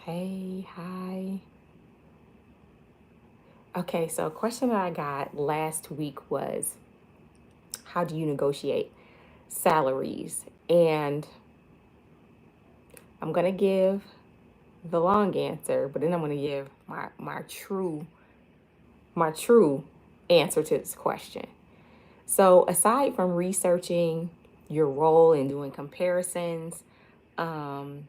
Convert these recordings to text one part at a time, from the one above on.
Hey, hi. Okay, so a question that I got last week was, how do you negotiate salaries? And I'm gonna give the long answer, but then I'm gonna give my true answer to this question. So aside from researching your role and doing comparisons um,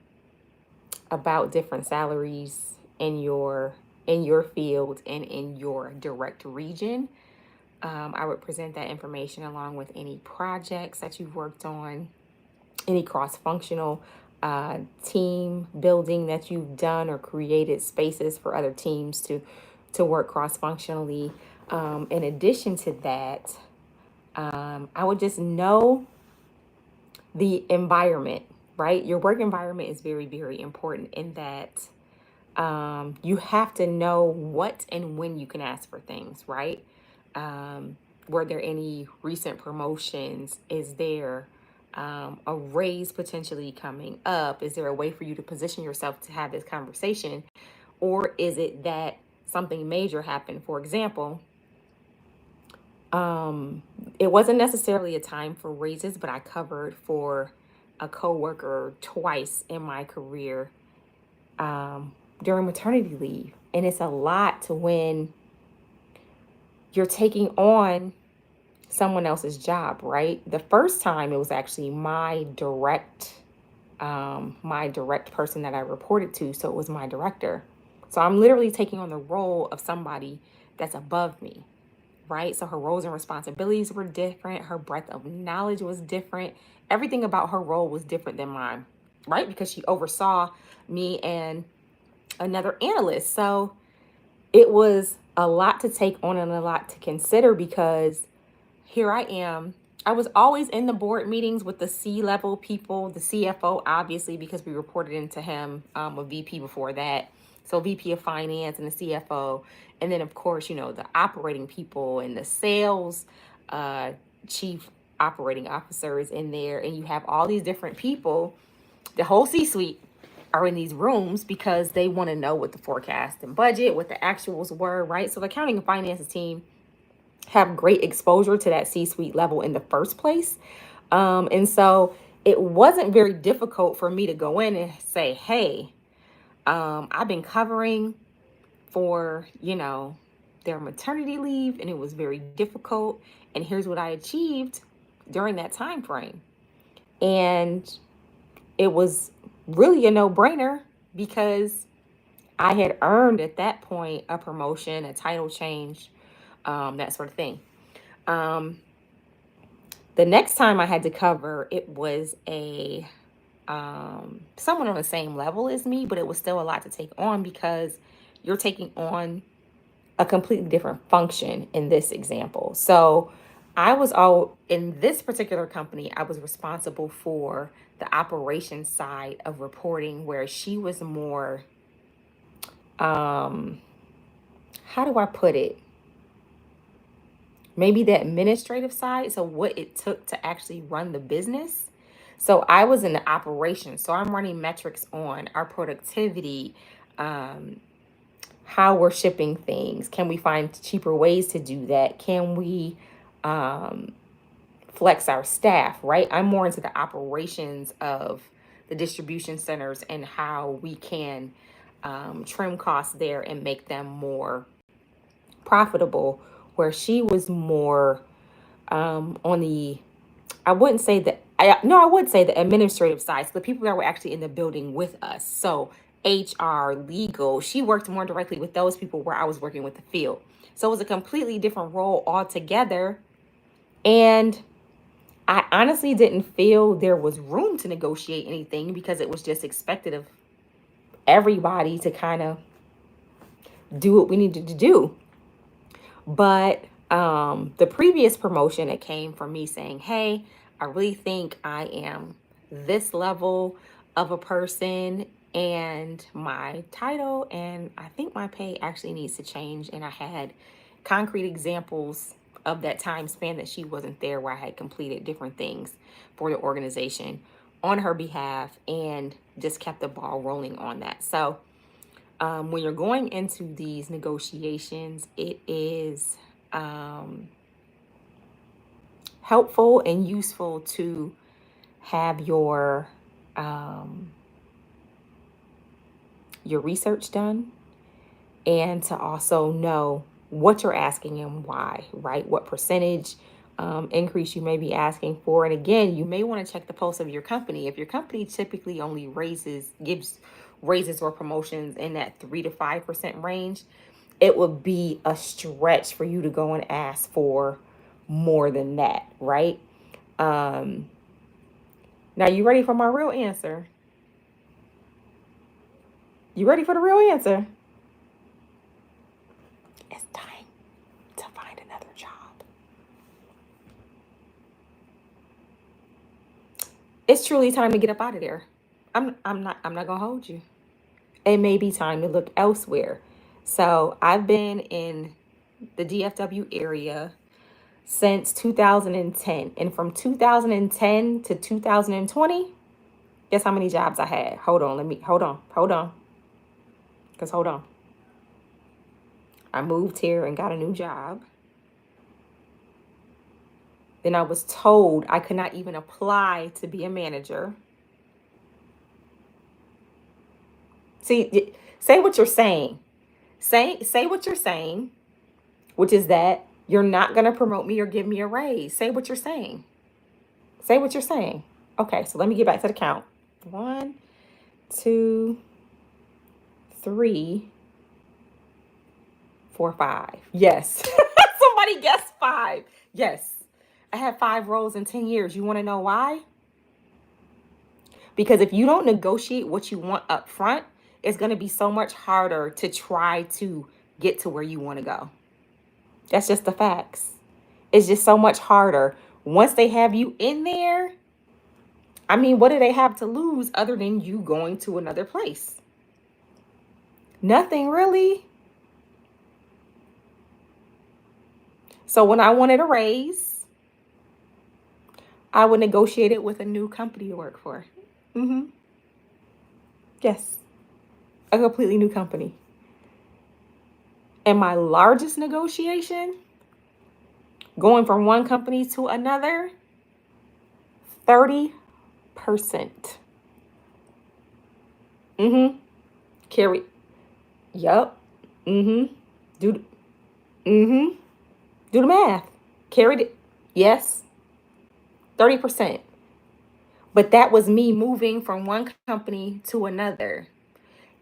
about different salaries in your field and in your direct region, I would present that information along with any projects that you've worked on, any cross functional team building that you've done or created spaces for other teams to work cross functionally. In addition to that, I would just know the environment, right? Your work environment is very, very important in that you have to know what and when you can ask for things, right? Were there any recent promotions? Is there a raise potentially coming up? Is there a way for you to position yourself to have this conversation? Or is it that something major happened? For example, it wasn't necessarily a time for raises, but I covered for a coworker twice in my career during maternity leave. And it's a lot to when you're taking on someone else's job, right? The first time it was actually my direct person that I reported to. So it was my director. So I'm literally taking on the role of somebody that's above me, right? So her roles and responsibilities were different. Her breadth of knowledge was different. Everything about her role was different than mine, right? Because she oversaw me and another analyst. So it was a lot to take on and a lot to consider because here I am. I was always in the board meetings with the C-level people, the CFO, obviously, because we reported into him, a VP before that. So VP of finance and the CFO. And then, of course, the operating people and the sales uh, chief operating officers in there. And you have all these different people, the whole C-suite are in these rooms because they want to know what the forecast and budget, what the actuals were, right? So the accounting and finances team have great exposure to that C-suite level in the first place. And so it wasn't very difficult for me to go in and say, hey, I've been covering for, their maternity leave, and it was very difficult. And here's what I achieved during that time frame. And it was really a no-brainer because I had earned at that point a promotion, a title change, that sort of thing. Um, the next time I had to cover, it was a someone on the same level as me, but it was still a lot to take on because you're taking on a completely different function in this example. So I was all in this particular company, I was responsible for the operations side of reporting, where she was more, um, how do I put it? Maybe the administrative side. So what it took to actually run the business. So I was in the operations. So I'm running metrics on our productivity, um, how we're shipping things. Can we find cheaper ways to do that? Can we um, flex our staff, right? I'm more into the operations of the distribution centers and how we can trim costs there and make them more profitable, where she was more on the, I wouldn't say that, I would say the administrative side. So the people that were actually in the building with us. So HR, legal, she worked more directly with those people where I was working with the field. So it was a completely different role altogether. And I honestly didn't feel there was room to negotiate anything because it was just expected of everybody to kind of do what we needed to do. But the previous promotion, it came from me saying, hey, I really think I am this level of a person, and my title and I think my pay actually needs to change. And I had concrete examples of that time span that she wasn't there, where I had completed different things for the organization on her behalf and just kept the ball rolling on that. So When you're going into these negotiations, it is helpful and useful to have your research done, and to also know what you're asking and why, right? What percentage increase you may be asking for. And again, you may want to check the pulse of your company. If your company typically only gives raises or promotions in that 3 to 5% range, it would be a stretch for you to go and ask for more than that, right? Now, you ready for my real answer? You ready for the real answer? It's time to find another job. It's truly time to get up out of there. I'm not gonna hold you. It may be time to look elsewhere. So I've been in the DFW area since 2010. And from 2010 to 2020, guess how many jobs I had? Hold on. Because hold on. I moved here and got a new job. Then I was told I could not even apply to be a manager. See, say what you're saying. Say what you're saying, which is that you're not going to promote me or give me a raise. Say what you're saying. Say what you're saying. Okay, so let me get back to the count. 1, 2, 3, 4, 5. Yes. Somebody guessed 5. Yes. I had 5 roles in 10 years. You want to know why? Because if you don't negotiate what you want up front, it's going to be so much harder to try to get to where you want to go. That's just the facts. It's just so much harder. Once they have you in there, I mean, what do they have to lose other than you going to another place? Nothing really. So when I wanted a raise, I would negotiate it with a new company to work for. Yes, a completely new company. And my largest negotiation, going from one company to another, 30%. Carry. Yup. Do do the math. Carried it. Yes. 30%. But that was me moving from one company to another.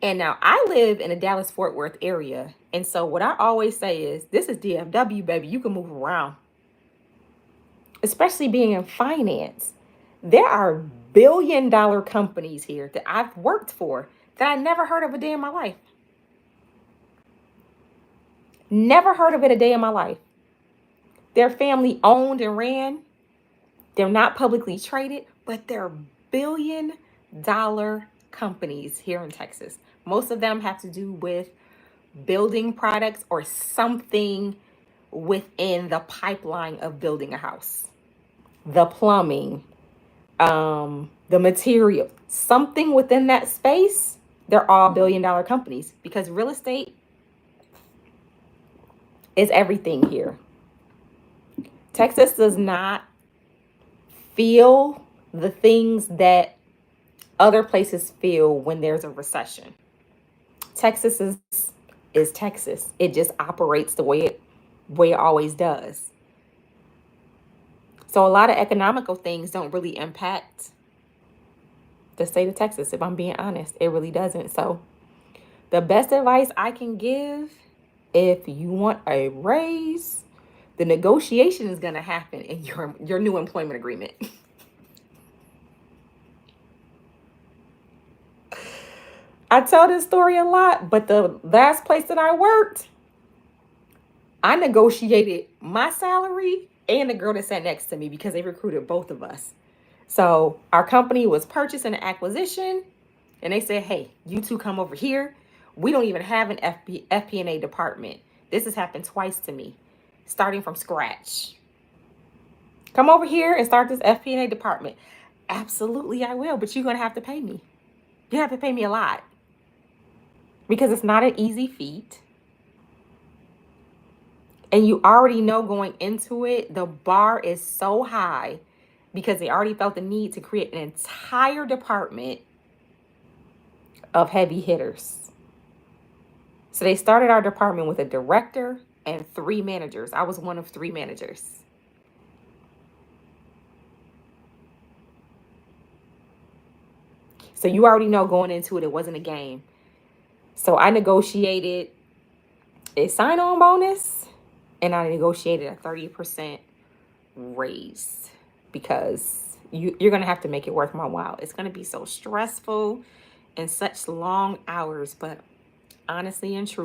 And now I live in the Dallas-Fort Worth area. And so what I always say is, this is DFW, baby. You can move around. Especially being in finance. There are billion-dollar companies here that I've worked for that I never heard of a day in my life. Never heard of it a day in my life. They're family owned and ran. They're not publicly traded, but they're billion-dollar companies here in Texas. Most of them have to do with building products or something within the pipeline of building a house. The plumbing, the material, something within that space. They're all billion-dollar companies because real estate is everything here. Texas does not feel the things that other places feel when there's a recession. Texas is Texas. It just operates the way it always does. So a lot of economical things don't really impact the state of Texas, if I'm being honest. It really doesn't. So the best advice I can give, if you want a raise, the negotiation is going to happen in your new employment agreement. I tell this story a lot, but the last place that I worked, I negotiated my salary and the girl that sat next to me because they recruited both of us. So our company was purchased and acquisition, and they said, hey, you two come over here. We don't even have an FP&A department. This has happened twice to me, starting from scratch. Come over here and start this FP&A department. Absolutely, I will, but you're going to have to pay me. You have to pay me a lot. because it's not an easy feat. And you already know going into it, the bar is so high because they already felt the need to create an entire department of heavy hitters. So they started our department with a director and 3 managers. I was one of 3 managers. So you already know going into it, it wasn't a game. So I negotiated a sign-on bonus and I negotiated a 30% raise because you're going to have to make it worth my while. It's going to be so stressful and such long hours, but honestly and truly,